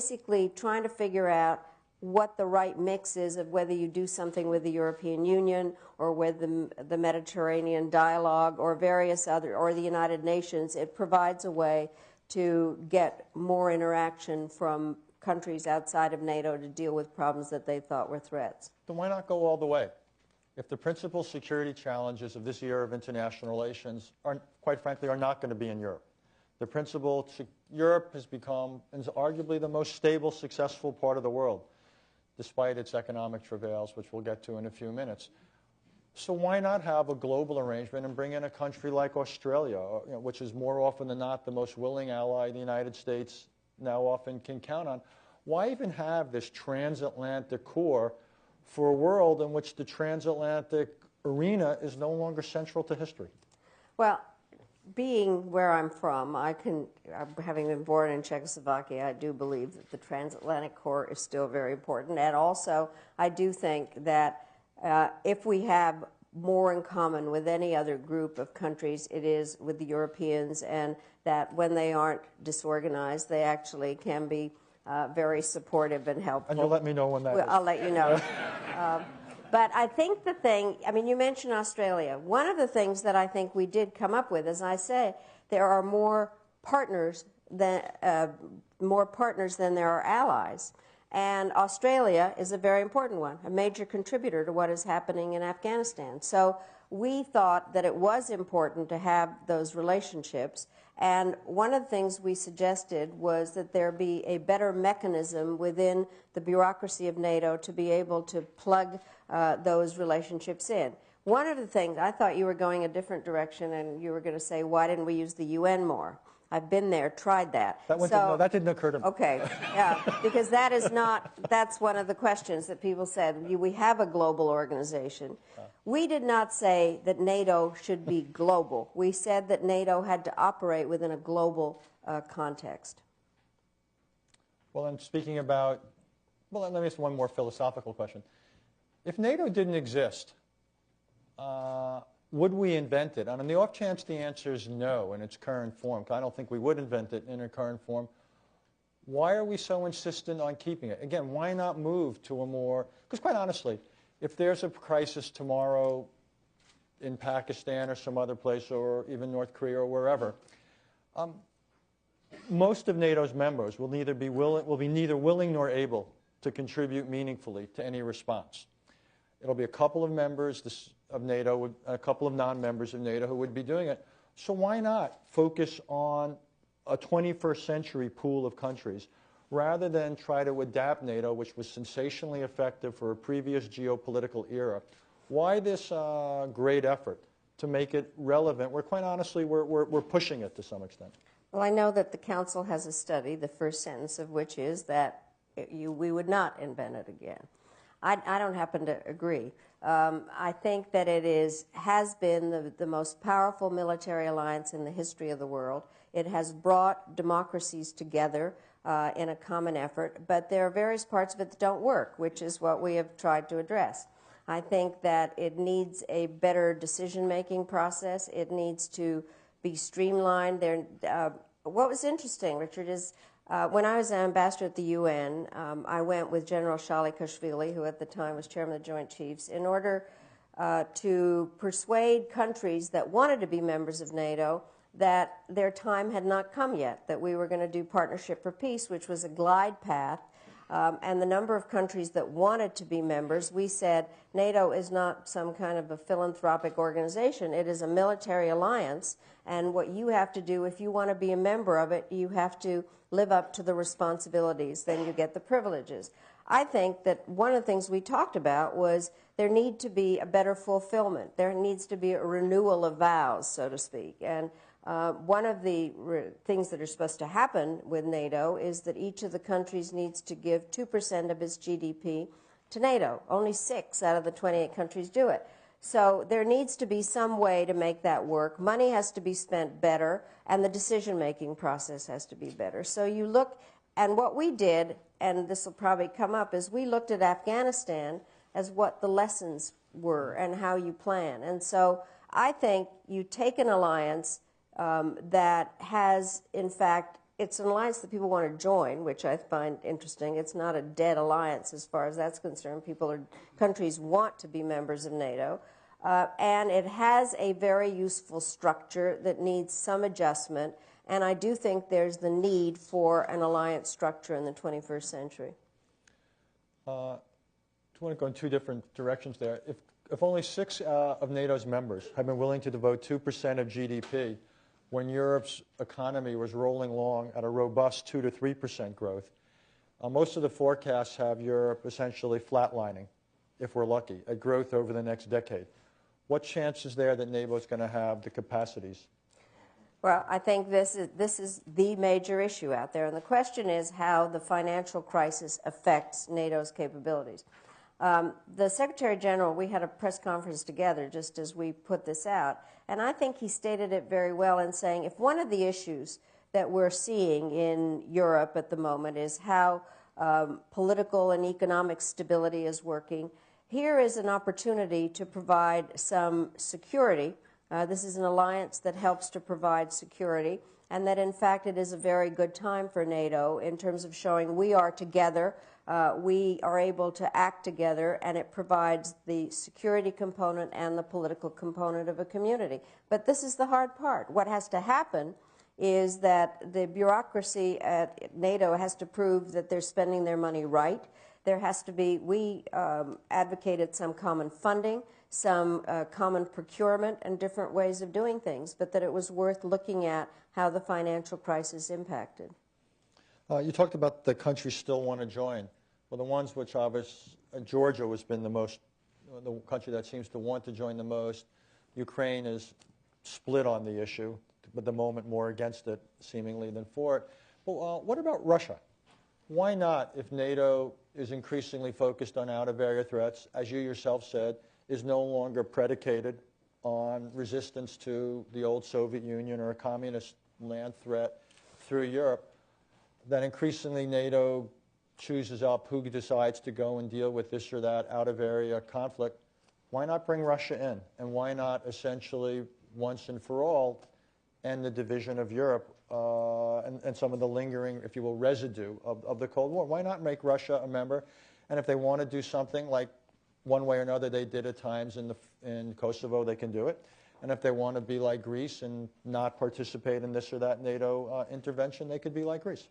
basically trying to figure out what the right mix is of whether you do something with the European Union or with the Mediterranean dialogue or various other, or the United Nations. It provides a way to get more interaction from countries outside of NATO to deal with problems that they thought were threats. Then why not go all the way? If the principal security challenges of this era of international relations are, quite frankly, are not going to be in Europe. The principal, Europe has become, and is arguably the most stable, successful part of the world, despite its economic travails, which we'll get to in a few minutes. So why not have a global arrangement and bring in a country like Australia, which is more often than not the most willing ally the United States now often can count on? Why even have this transatlantic core for a world in which the transatlantic arena is no longer central to history? Well, being where I'm from, having been born in Czechoslovakia, I do believe that the transatlantic core is still very important. And also, I do think that if we have more in common with any other group of countries, it is with the Europeans, and that when they aren't disorganized, they actually can be very supportive and helpful. And you'll let me know when that is. I'll let you know. But I think the thing, I mean, you mentioned Australia. One of the things that I think we did come up with, as I say, there are more partners than there are allies. And Australia is a very important one, a major contributor to what is happening in Afghanistan. So we thought that it was important to have those relationships. And one of the things we suggested was that there be a better mechanism within the bureaucracy of NATO to be able to plug those relationships in. One of the things, I thought you were going a different direction, and you were going to say, why didn't we use the UN more? I've been there, tried that. No, that didn't occur to me. Okay, yeah, because that's one of the questions that people said. We have a global organization. We did not say that NATO should be global. We said that NATO had to operate within a global context. Well, and speaking about, well, let me ask one more philosophical question. If NATO didn't exist, would we invent it? And on the off chance the answer is no in its current form, because I don't think we would invent it in its current form, why are we so insistent on keeping it? Again, why not move to a more, because quite honestly, if there's a crisis tomorrow in Pakistan or some other place, or even North Korea or wherever, most of NATO's members will neither be willing nor able to contribute meaningfully to any response. It'll be a couple of members of NATO, a couple of non-members of NATO who would be doing it. So why not focus on a 21st century pool of countries rather than try to adapt NATO, which was sensationally effective for a previous geopolitical era? Why this great effort to make it relevant, where quite honestly we're pushing it to some extent? Well, I know that the Council has a study, the first sentence of which is that we would not invent it again. I don't happen to agree. I think that it has been the most powerful military alliance in the history of the world. It has brought democracies together in a common effort, but there are various parts of it that don't work, which is what we have tried to address. I think that it needs a better decision-making process. It needs to be streamlined. What was interesting, Richard, is when I was an ambassador at the UN, I went with General Shalikashvili, who at the time was chairman of the Joint Chiefs, in order to persuade countries that wanted to be members of NATO that their time had not come yet, that we were going to do Partnership for Peace, which was a glide path. And the number of countries that wanted to be members, we said NATO is not some kind of a philanthropic organization. It is a military alliance, and what you have to do if you want to be a member of it, you have to live up to the responsibilities, then you get the privileges. I think that one of the things we talked about was there need to be a better fulfillment. There needs to be a renewal of vows, so to speak. And one of the things that are supposed to happen with NATO is that each of the countries needs to give 2% of its GDP to NATO. Only 6 out of the 28 countries do it. So there needs to be some way to make that work. Money has to be spent better, and the decision-making process has to be better. So you look, and what we did, and this will probably come up, is we looked at Afghanistan as what the lessons were and how you plan. And so I think you take an alliance that has, in fact, it's an alliance that people want to join, which I find interesting. It's not a dead alliance as far as that's concerned. Countries want to be members of NATO. And it has a very useful structure that needs some adjustment. And I do think there's the need for an alliance structure in the 21st century. I want to go in two different directions there. If only 6 of NATO's members have been willing to devote 2% of GDP when Europe's economy was rolling along at a robust 2 to 3% growth, most of the forecasts have Europe essentially flatlining, if we're lucky, at growth over the next decade. What chance is there that NATO is going to have the capacities? Well, I think this is the major issue out there, and the question is how the financial crisis affects NATO's capabilities. The Secretary General, we had a press conference together just as we put this out, and I think he stated it very well in saying if one of the issues that we're seeing in Europe at the moment is how political and economic stability is working, here is an opportunity to provide some security. This is an alliance that helps to provide security, and that in fact it is a very good time for NATO in terms of showing we are together, we are able to act together, and it provides the security component and the political component of a community. But this is the hard part. What has to happen is that the bureaucracy at NATO has to prove that they're spending their money right. There has to be, we advocated some common funding, some common procurement, and different ways of doing things, but that it was worth looking at how the financial crisis impacted. You talked about the countries still want to join. Well, the ones which obviously, Georgia has been the country that seems to want to join the most. Ukraine is split on the issue, but the moment more against it, seemingly, than for it. Well, what about Russia? Why not, if NATO is increasingly focused on out-of-area threats, as you yourself said, is no longer predicated on resistance to the old Soviet Union or a communist land threat through Europe, that increasingly NATO chooses up who decides to go and deal with this or that out-of-area conflict? Why not bring Russia in? And why not essentially, once and for all, end the division of Europe and some of the lingering, if you will, residue of the Cold War? Why not make Russia a member? And if they want to do something like one way or another they did at times in Kosovo, they can do it. And if they want to be like Greece and not participate in this or that NATO intervention, they could be like Greece.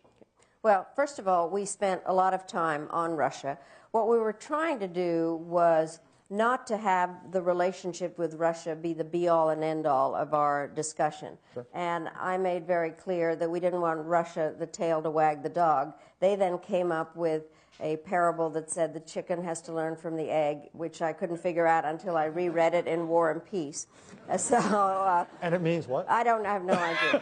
Well, first of all, we spent a lot of time on Russia. What we were trying to do was not to have the relationship with Russia be the be-all and end-all of our discussion. Sure. And I made very clear that we didn't want Russia, the tail to wag the dog. They then came up with a parable that said the chicken has to learn from the egg, which I couldn't figure out until I reread it in War and Peace. And it means what? I have no idea.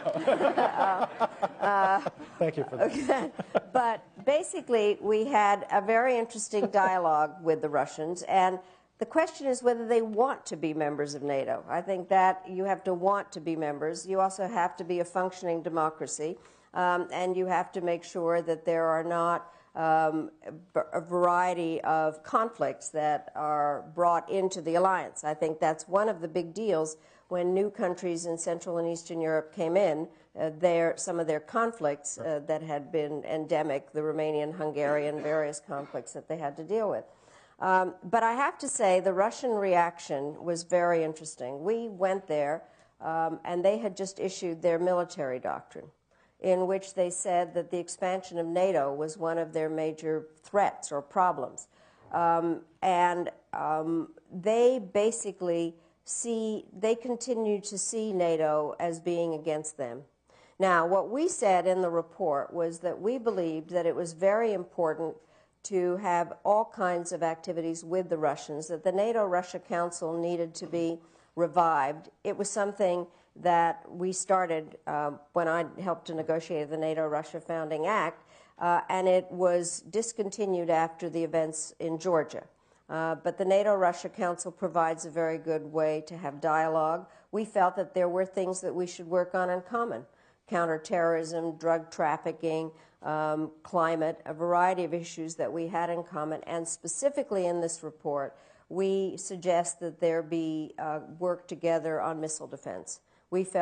Thank you for that. Okay. But basically, we had a very interesting dialogue with the Russians, and the question is whether they want to be members of NATO. I think that you have to want to be members. You also have to be a functioning democracy, and you have to make sure that there are not a variety of conflicts that are brought into the alliance. I think that's one of the big deals when new countries in Central and Eastern Europe came in. Some of their conflicts that had been endemic, the Romanian, Hungarian, various conflicts that they had to deal with. But I have to say the Russian reaction was very interesting. We went there, and they had just issued their military doctrine, in which they said that the expansion of NATO was one of their major threats or problems. They basically they continue to see NATO as being against them. Now, what we said in the report was that we believed that it was very important to have all kinds of activities with the Russians, that the NATO-Russia Council needed to be revived. It was something that we started when I helped to negotiate the NATO-Russia Founding Act, and it was discontinued after the events in Georgia. But the NATO-Russia Council provides a very good way to have dialogue. We felt that there were things that we should work on in common: counterterrorism, drug trafficking, climate, a variety of issues that we had in common. And specifically in this report, we suggest that there be work together on missile defense. We felt